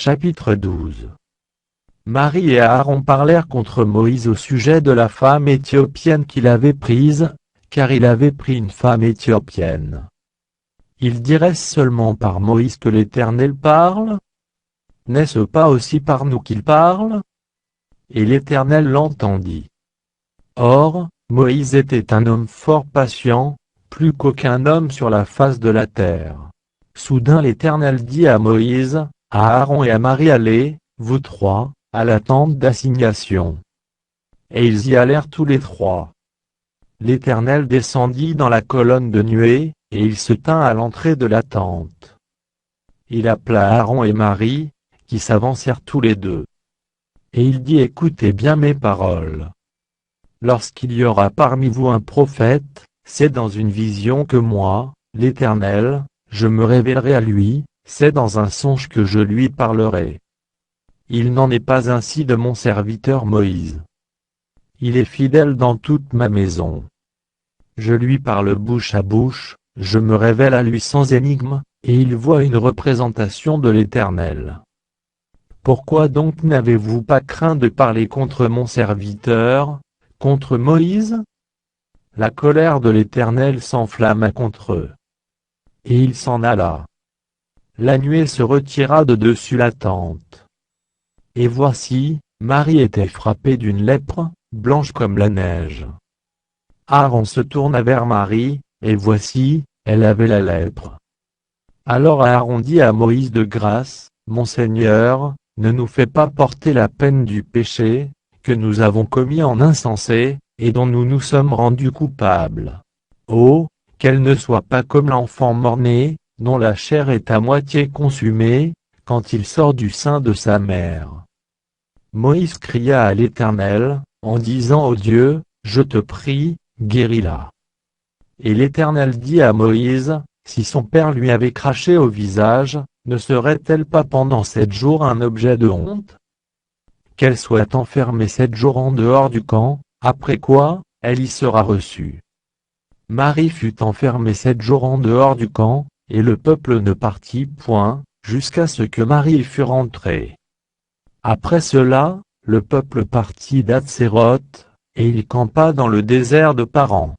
Chapitre 12. Marie et Aaron parlèrent contre Moïse au sujet de la femme éthiopienne qu'il avait prise, car il avait pris une femme éthiopienne. Ils diraient seulement par Moïse que l'Éternel parle? N'est-ce pas aussi par nous qu'il parle? Et l'Éternel l'entendit. Or, Moïse était un homme fort patient, plus qu'aucun homme sur la face de la terre. Soudain l'Éternel dit à Moïse, à Aaron et à Marie: allez, vous trois, à la tente d'assignation. Et ils y allèrent tous les trois. L'Éternel descendit dans la colonne de nuée, et il se tint à l'entrée de la tente. Il appela Aaron et Marie, qui s'avancèrent tous les deux. Et il dit: écoutez bien mes paroles. Lorsqu'il y aura parmi vous un prophète, c'est dans une vision que moi, l'Éternel, je me révélerai à lui, c'est dans un songe que je lui parlerai. Il n'en est pas ainsi de mon serviteur Moïse. Il est fidèle dans toute ma maison. Je lui parle bouche à bouche, je me révèle à lui sans énigme, et il voit une représentation de l'Éternel. Pourquoi donc n'avez-vous pas craint de parler contre mon serviteur, contre Moïse? La colère de l'Éternel s'enflamma contre eux. Et il s'en alla. La nuée se retira de dessus la tente. Et voici, Marie était frappée d'une lèpre, blanche comme la neige. Aaron se tourna vers Marie, et voici, elle avait la lèpre. Alors Aaron dit à Moïse: de grâce, mon Seigneur, ne nous fais pas porter la peine du péché, que nous avons commis en insensé, et dont nous nous sommes rendus coupables. Oh, qu'elle ne soit pas comme l'enfant mort-né, dont la chair est à moitié consumée, quand il sort du sein de sa mère. Moïse cria à l'Éternel, en disant: ô Dieu, je te prie, guéris-la. Et l'Éternel dit à Moïse: si son père lui avait craché au visage, ne serait-elle pas pendant 7 jours un objet de honte? Qu'elle soit enfermée 7 jours en dehors du camp, après quoi, elle y sera reçue. Marie fut enfermée 7 jours en dehors du camp, et le peuple ne partit point, jusqu'à ce que Marie fût rentrée. Après cela, le peuple partit d'Hatséroth, et il campa dans le désert de Paran.